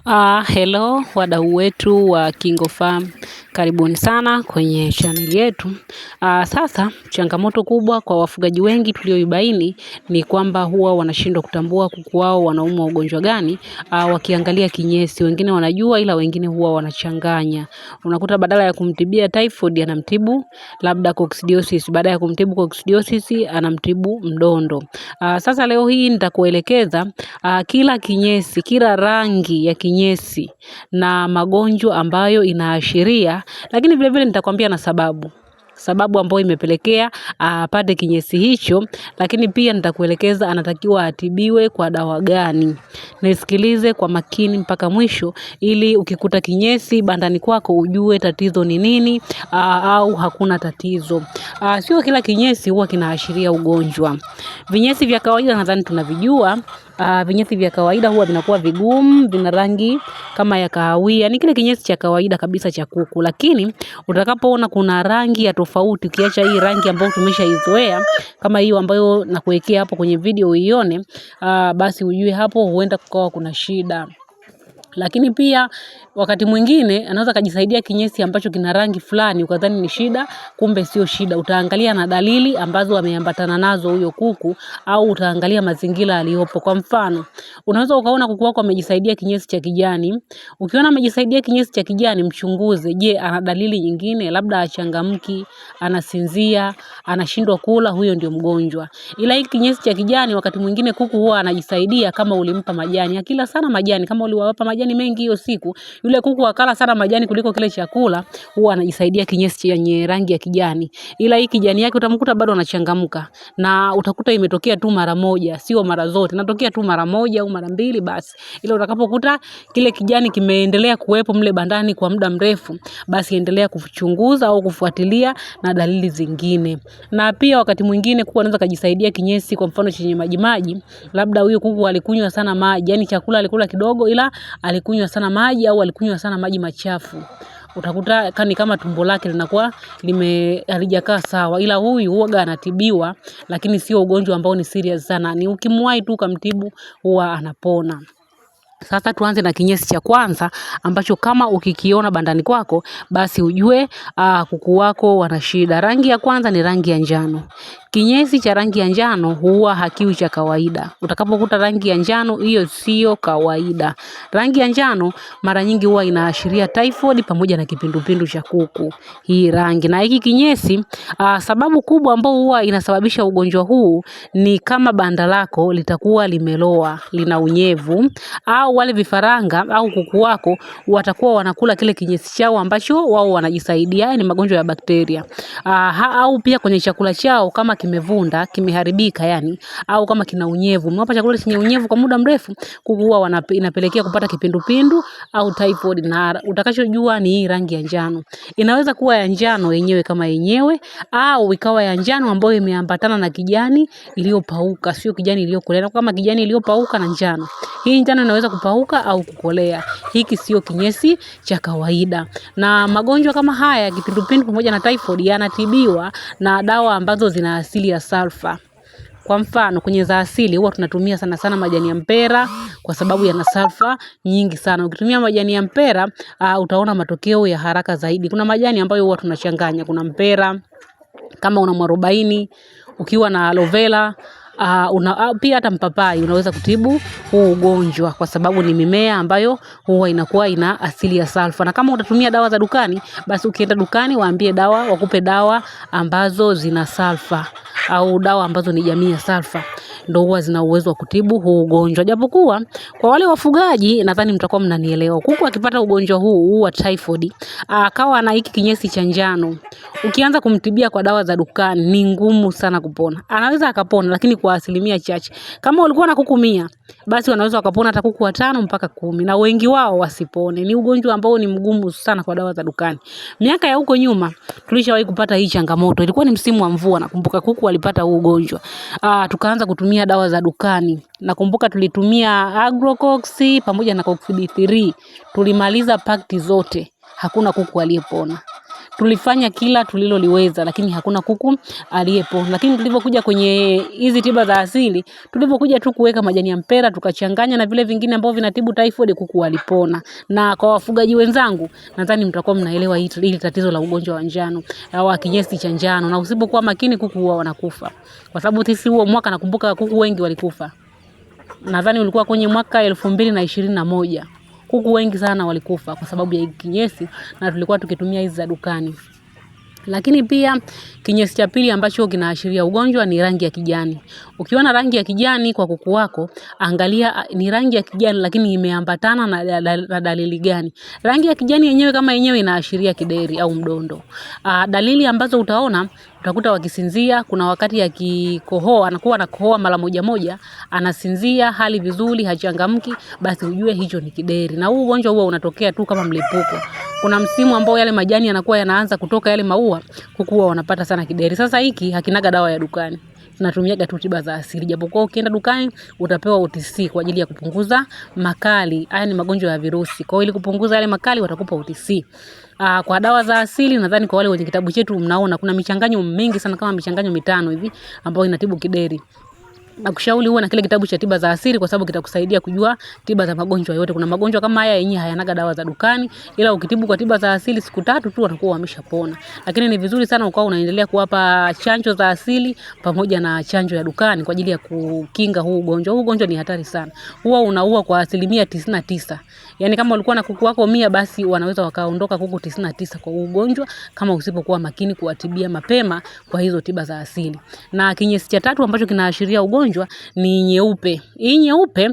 Hello wadau wetu wa KingoFarm. Karibuni sana kwenye channel yetu. Sasa changamoto kubwa kwa wafugaji wengi tulioibaini ni kwamba huwa wanashindwa kutambua kuku wao wanaumwa ugonjwa gani. Wakiangalia kinyesi, wengine wanajua ila wengine huwa wanachanganya. Unakuta badala ya kumtibia typhoid anamtibu labda coccidiosis, baada ya kumtibu coccidiosis anamtibu mdondo. Sasa leo hii nitakuelekeza kila kinyesi, kila rangi ya kinyesi na magonjwa ambayo inaashiria, lakini vile vile nitakwambia na sababu ambayo imepelekea apate kinyesi hicho, lakini pia nitakuelekeza anatakiwa atibiwe kwa dawa gani. Nisikilize kwa makini mpaka mwisho ili ukikuta kinyesi bandani kwako ujue tatizo ni nini au hakuna tatizo. Sio kila kinyesi huwa kinaashiria ugonjwa. Vinyesi vya kawaida nadhani tunavijua. Vinyesi vya kawaida huwa vinakuwa vigumu, vina rangi kama ya kahawia. Ni kile kinyesi cha kawaida kabisa cha kuku, lakini utakapoona kuna rangi ya tofauti ukiacha hii rangi ambayo tumeshaizoea kama hiyo ambayo nakuwekea hapo kwenye video uione, basi ujue hapo huenda kukawa kuna shida. Lakini pia wakati mwingine anaweza kujisaidia kinyesi ambacho kina rangi fulani ukadhani ni shida, kumbe sio shida. Utaangalia na dalili ambazo ameambatana nazo huyo kuku, au utaangalia mazingira aliyopo. Kwa mfano, unaweza ukaona kuku wako amejisaidia kinyesi cha kijani. Ukiona amejisaidia kinyesi cha kijani, mchunguze, je, ana dalili nyingine, labda achangamki, anasinzia, anashindwa kula, huyo ndio mgonjwa. Ila hiki kinyesi cha kijani wakati mwingine kuku huwa anajisaidia kama ulimpa majani. Akila sana majani, kama uliwapa majani mengi hiyo siku, yule kuku akala sana majani kuliko kile chakula, huwa anajisaidia kinyesi chenye rangi ya kijani. Ila hii kijani yake utamkuta bado anachangamka, na utakuta imetokea tu mara moja, sio mara zote. Inatokea tu mara moja au mara mbili basi. Ila utakapokuta kile kijani kimeendelea kuwepo mle bandani kwa muda mrefu, basi endelea kuchunguza au kufuatilia na dalili zingine. Na pia wakati mwingine kuku anaweza kujisaidia kinyesi kwa mfano chenye maji maji, labda huyo kuku alikunywa sana maji, yani chakula alikula kidogo ila alikunywa sana maji au alikunywa sana maji machafu. Utakuta kama tumbo lake linakuwa halijakaa sawa, ila huyu huwa anatibiwa, lakini sio ugonjwa ambao ni serious sana. Ni ukimwahi tu kumtibu huwa anapona. Sasa tuanze na kinyesi cha kwanza ambacho kama ukikiona bandani kwako, basi ujue kuku wako wana shida. Rangi ya kwanza ni rangi ya njano. Kinyesi cha rangi ya njano huwa hakiwi cha kawaida. Utakapokuta rangi ya njano, hiyo sio kawaida. Rangi ya njano mara nyingi huwa inaashiria typhoid pamoja na kipindupindu cha kuku. Hii rangi na hiki kinyesi, sababu kubwa ambayo huwa inasababisha ugonjwa huu ni kama banda lako litakuwa limeloa, lina unyevu, au wale vifaranga au kuku wako watakuwa wanakula kile kinyesi chao ambacho wao wanajisaidia. Haya ni magonjwa ya bakteria. Au pia kwenye chakula chao kama kimevunda, kimeharibika yani, au kama kina unyevu. Umewapa chakula chenye unyevu kwa muda mrefu, kuku huwa inapelekea kupata kipindupindu au typhoid, na utakachojua ni hii rangi ya njano. Inaweza kuwa ya njano yenyewe kama yenyewe, au ikawa ya njano ambayo imeambatana na kijani iliyopauka, sio kijani iliyokolea. Kama kijani iliyopauka na njano, hii njano inaweza kupauka au kukolea. Hiki sio kinyesi cha kawaida. Na magonjwa kama haya, kipindupindu pamoja na typhoid, yanatibiwa na dawa ambazo zina asili ya sulfa. Kwa mfano kwenye za asili huwa tunatumia sana sana majani ya mpera kwa sababu yana sulfa nyingi sana. Ukitumia majani ya mpera utaona matokeo ya haraka zaidi. Kuna majani ambayo huwa tunachanganya, kuna mpera, kama una mwarobaini, ukiwa na aloe vera, pia hata mpapai unaweza kutibu huu ugonjwa kwa sababu ni mimea ambayo huwa inakuwa ina asili ya sulfa. Na kama utatumia dawa za dukani, basi ukienda dukani waambie wakupe dawa ambazo zina sulfa, au dawa ambazo ni jamii ya sulfa, ndio huwa zina uwezo wa kutibu huu ugonjwa. Japokuwa kwa wale wafugaji nadhani mtakuwa mnanielewa. Kuku akipata ugonjwa huu wa typhoid, akawa na hiki kinyesi cha njano, ukianza kumtibia kwa dawa za dukani ni ngumu sana kupona. Anaweza akapona lakini kwa asilimia chache. Kama ulikuwa na kuku 100, basi wanaweza wakapona hata kuku 5 mpaka 10, na wengi wao wasipone. Ni ugonjwa ambao ni mgumu sana kwa dawa za dukani. Miaka ya huko nyuma tulishawahi kupata hii changamoto. Ilikuwa ni msimu wa mvua, nakumbuka kuku walipata huu ugonjwa. Tukaanza kutumia dawa za dukani. Nakumbuka tulitumia Agrocox pamoja na Coccidiosis 3. Tulimaliza pakti zote, hakuna kuku aliyepona. tulifanya kila tuliloliweza, lakini hakuna kuku aliyepo. Lakini tulipokuja kwenye hizi tiba za asili, tulipokuja tu kuweka majani ya mpera tukachanganya na vile vingine ambavyo vinatibu typhoid, kuku walipona. Na kwa wafugaji wenzangu, nadhani mtakuwa mnaelewa hili tatizo la ugonjwa wa njano au kinyesi cha njano, na usipokuwa makini kuku huwa wanakufa. Kwa sababu sisi huo mwaka nakumbuka kuku wengi walikufa. Nadhani ulikuwa kwenye mwaka 2021. Kuku wengi sana walikufa kwa sababu ya kinyesi, na tulikuwa tukitumia hizi za dukani. Lakini pia kinyesi cha pili ambacho kinaashiria ugonjwa ni rangi ya kijani. Ukiona rangi ya kijani kwa kuku wako, angalia ni rangi ya kijani lakini imeambatana na dalili gani. Rangi ya kijani yenyewe kama yenyewe inaashiria kideri au mdondo. Dalili ambazo utaona, utakuta wakisinzia, kuna wakati akikohoa, anakuwa anakohoa mara moja, anasinzia hali vizuri, hachangamki, basi ujue hicho ni kideri. Na huu ugonjwa huwa unatokea tu kama mlipuko. Kuna msimu ambao yale majani yanakuwa yanaanza kutoka yale maua, kuku huwa wanapata sana kideri. Sasa hiki hakinaga dawa ya dukani. Tunatumiaga tu tiba za asili. Japokuwa ukienda dukani utapewa OTC kwa ajili ya kupunguza makali. Haya ni magonjwa ya virusi. Kwa hiyo ili kupunguza yale makali watakupa OTC. Kwa dawa za asili nadhani kwa wale wenye kitabu chetu mnaona kuna michanganyo mingi sana, kama michanganyo 5 hivi ambayo inatibu kideri. Nakushauri uwe na kile kitabu cha tiba za asili kwa sababu kitakusaidia kujua tiba za magonjwa yote. Kuna magonjwa kama haya yenyewe hayanaga dawa za dukani, ila ukitibu kwa tiba za asili siku 3 tu wanakuwa wameshapona. Lakini ni vizuri sana ukao unaendelea kuwapa chanjo za asili pamoja na chanjo ya dukani kwa ajili ya kukinga huu ugonjwa. Huu ugonjwa ni hatari sana. Huwa unaua kwa 99%. Yaani kama ulikuwa na kuku wako 100, basi wanaweza wakaondoka kuku 99 kwa huu ugonjwa kama usipokuwa makini kuwatibia mapema kwa hizo tiba za asili. Na kinyesi cha 3 ambacho kinaashiria ugonjwa ni nyeupe. Hii nyeupe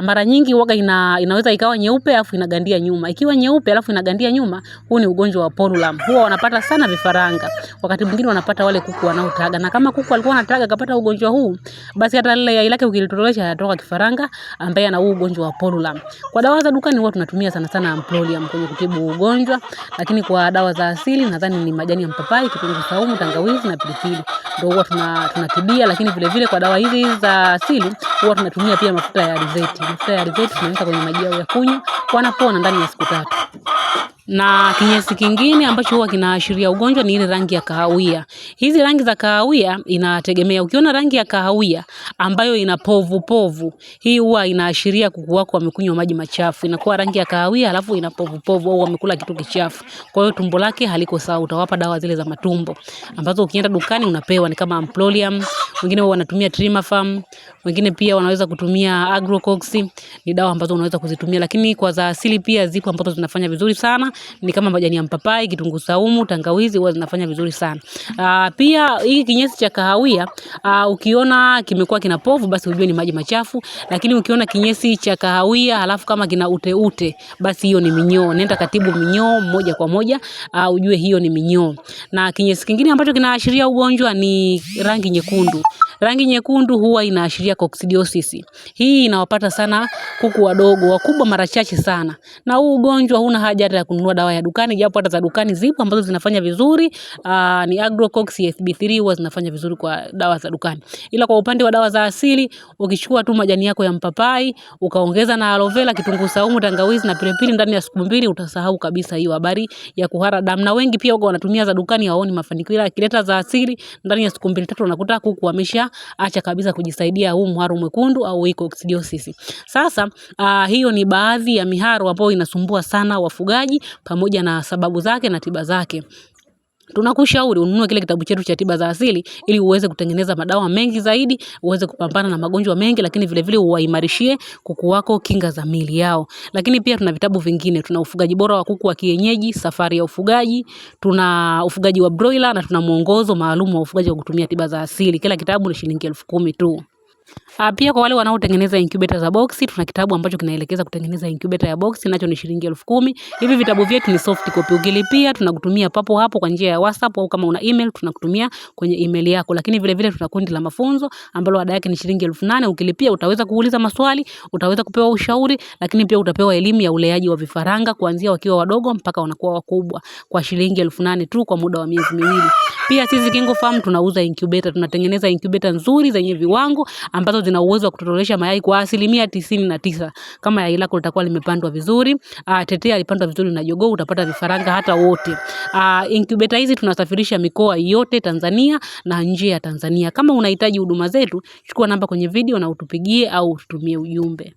mara nyingi huwa inaweza ikawa nyeupe alafu inagandia nyuma. Ikiwa nyeupe alafu inagandia nyuma, huu ni ugonjwa wa pollulam. Huwa wanapata sana vifaranga. Wakati mwingine wanapata wale kuku wanaotaga. Na kama kuku alikuwa anataga akapata ugonjwa huu, basi hata lile yai lake ukilitolesha yatoka kifaranga ambaye ana huu ugonjwa wa pollulam. Kwa dawa za dukani huwa tunatumia sana amprolium kwenye kutibu ugonjwa, lakini kwa dawa za asili nadhani ni majani ya mpapai, kitunguu saumu, tangawizi na pilipili. Ndio huwa tunatibia, lakini vile vile kwa dawa hizi za asili huwa tunatumia pia mafuta ya alizeti. Mafuta ya alizeti tunaweka kwenye maji yao ya kunywa, wanapona ndani ya siku 3. Na kinyesi kingine ambacho huwa kinaashiria ugonjwa ni ile rangi ya kahawia. Hizi rangi za kahawia inategemea. Ukiona rangi ya kahawia ambayo ina povu, hii huwa inaashiria kuku wako wamekunywa maji machafu. Inakuwa rangi ya kahawia alafu ina povu au wamekula kitu kichafu. Kwa hiyo tumbo lake haliko sawa. Utawapa dawa zile za matumbo ambazo ukienda dukani unapewa, ni kama amprolium. Wengine wanatumia Trimafam, wengine pia wanaweza kutumia Agrocox. Ni dawa ambazo unaweza kuzitumia, lakini kwa za asili pia zipo ambazo zinafanya vizuri sana, ni kama majani ya mpapai, kitunguu saumu, tangawizi huwa zinafanya vizuri sana. Pia hii kinyesi cha kahawia ukiona kimekuwa kina povu, basi ujue ni maji machafu, lakini ukiona kinyesi cha kahawia halafu kama kina ute, basi hiyo ni minyoo. Nenda katibu minyoo moja kwa moja, ujue hiyo ni minyoo. Na kinyesi kingine ambacho kinaashiria ugonjwa ni rangi nyekundu. Rangi nyekundu huwa inaashiria coccidiosis. Hii inawapata sana kuku wadogo, wakubwa mara chache sana. Na huu ugonjwa huna haja hata ya kununua dawa ya dukani, japo hata za dukani zipo ambazo zinafanya vizuri. Ni Agrocox, SB3 huwa zinafanya vizuri kwa dawa za dukani. Ila kwa upande wa dawa za asili, ukichukua tu majani yako ya mpapai, ukaongeza na aloe vera, kitunguu saumu, tangawizi na pilipili ndani ya siku 2, utasahau kabisa hiyo habari ya kuhara damu. Na wengi pia wako wanatumia za dukani hawaoni mafanikio, ila akileta za asili ndani ya siku 2-3 unakuta kuku wamesha acha kabisa kujisaidia huu mharo mwekundu au hii coccidiosis. Sasa hiyo ni baadhi ya miharo ambayo inasumbua sana wafugaji pamoja na sababu zake na tiba zake. Tunakushauri ununue kile kitabu chetu cha tiba za asili ili uweze kutengeneza madawa mengi zaidi, uweze kupambana na magonjwa mengi, lakini vile vile uwaimarishie kuku wako kinga za miili yao. Lakini pia tuna vitabu vingine, tuna ufugaji bora wa kuku wa kienyeji, safari ya ufugaji, tuna ufugaji wa broiler na tuna mwongozo maalum wa ufugaji wa kutumia tiba za asili. Kila kitabu ni shilingi 10,000 tu. Pia kwa wale wanaotengeneza incubator za box, tuna kitabu ambacho kinaelekeza kutengeneza incubator ya box, nacho ni shilingi 10,000. Hivi vitabu vyetu ni soft copy. Ukilipia tunakutumia papo hapo kwa njia ya WhatsApp, au kama una email tunakutumia kwenye email yako. Lakini vile vile tuna kundi la mafunzo ambalo ada yake ni shilingi 8,000. Ukilipia utaweza kuuliza maswali, utaweza kupewa ushauri, lakini pia utapewa elimu ya uleaji wa vifaranga kuanzia wakiwa wadogo mpaka wanakuwa wakubwa kwa shilingi 8,000 tu kwa muda wa miezi 2. Pia sisi KingoFarm tunauza incubator, tunatengeneza incubator nzuri zenye viwango ambazo zina uwezo wa kutotolesha mayai kwa 99% kama yai lako litakuwa limepandwa vizuri. Tetea alipandwa vizuri na jogoo, utapata vifaranga hata wote. Incubator hizi tunasafirisha mikoa yote Tanzania na nje ya Tanzania. Kama unahitaji huduma zetu, chukua namba kwenye video na utupigie au ututumie ujumbe.